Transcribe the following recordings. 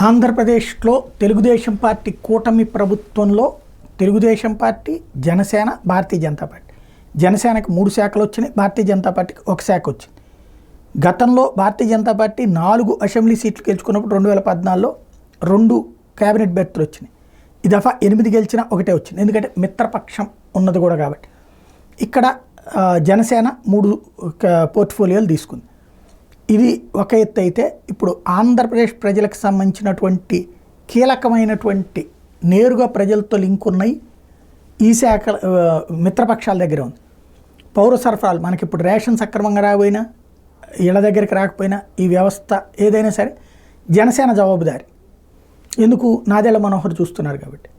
ఆంధ్రప్రదేశ్లో తెలుగుదేశం పార్టీ కూటమి ప్రభుత్వంలో తెలుగుదేశం పార్టీ, జనసేన, భారతీయ జనతా పార్టీ. జనసేనకి 3 శాఖలు వచ్చినాయి, భారతీయ జనతా పార్టీకి 1 శాఖ వచ్చింది. గతంలో భారతీయ జనతా పార్టీ 4 అసెంబ్లీ సీట్లు గెలుచుకున్నప్పుడు 2014లో 2 క్యాబినెట్ బెర్త్లు వచ్చినాయి. ఈ దఫా 8 గెలిచినా 1 వచ్చింది, ఎందుకంటే మిత్రపక్షం ఉన్నది కూడా కాబట్టి. ఇక్కడ జనసేన 3 పోర్ట్ఫోలియోలు తీసుకుంది. ఇది ఒక ఎత్తు అయితే, ఇప్పుడు ఆంధ్రప్రదేశ్ ప్రజలకు సంబంధించినటువంటి కీలకమైనటువంటి నేరుగా ప్రజలతో లింక్ ఉన్నాయి ఈ శాఖ మిత్రపక్షాల దగ్గర ఉంది. పౌర సరఫరాలు, మనకి ఇప్పుడు రేషన్ సక్రమంగా రాకపోయినా, ఇళ్ళ దగ్గరికి రాకపోయినా, ఈ వ్యవస్థ ఏదైనా సరే జనసేన జవాబుదారి. ఎందుకు? నాదెళ్ల మనోహర్ చూస్తున్నారు కాబట్టి.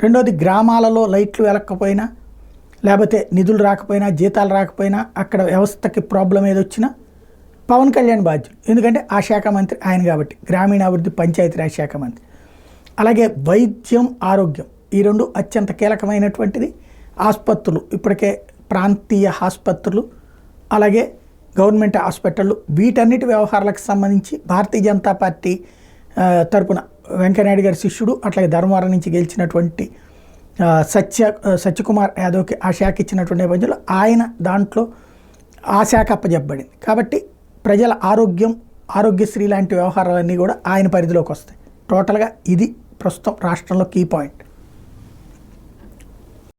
రెండోది, గ్రామాలలో లైట్లు వెలక్కపోయినా, లేకపోతే నిధులు రాకపోయినా, జీతాలు రాకపోయినా, అక్కడ వ్యవస్థకి ప్రాబ్లం ఏదొచ్చినా పవన్ కళ్యాణ్ బాధ్యులు, ఎందుకంటే ఆ శాఖ మంత్రి ఆయన కాబట్టి, గ్రామీణాభివృద్ధి పంచాయతీరాజ్ శాఖ మంత్రి. అలాగే వైద్యం, ఆరోగ్యం, ఈ 2 అత్యంత కీలకమైనటువంటిది. ఆసుపత్రులు, ఇప్పటికే ప్రాంతీయ ఆసుపత్రులు, అలాగే గవర్నమెంట్ హాస్పిటళ్ళు, వీటన్నిటి వ్యవహారాలకు సంబంధించి భారతీయ జనతా పార్టీ తరపున వెంకయ్యనాయుడు గారి శిష్యుడు, అట్లాగే ధర్మవరం నుంచి గెలిచినటువంటి సత్యకుమార్ యాదవ్కి ఆ శాఖ ఇచ్చినటువంటి నేపథ్యంలో ఆయన దాంట్లో ఆ శాఖ అప్పజెప్పబడింది. కాబట్టి ప్రజల ఆరోగ్యం, ఆరోగ్యశ్రీ లాంటి వ్యవహారాలన్నీ కూడా ఆయన పరిధిలోకి వస్తాయి. టోటల్గా ఇది ప్రస్తుతం రాష్ట్రంలో కీ పాయింట్.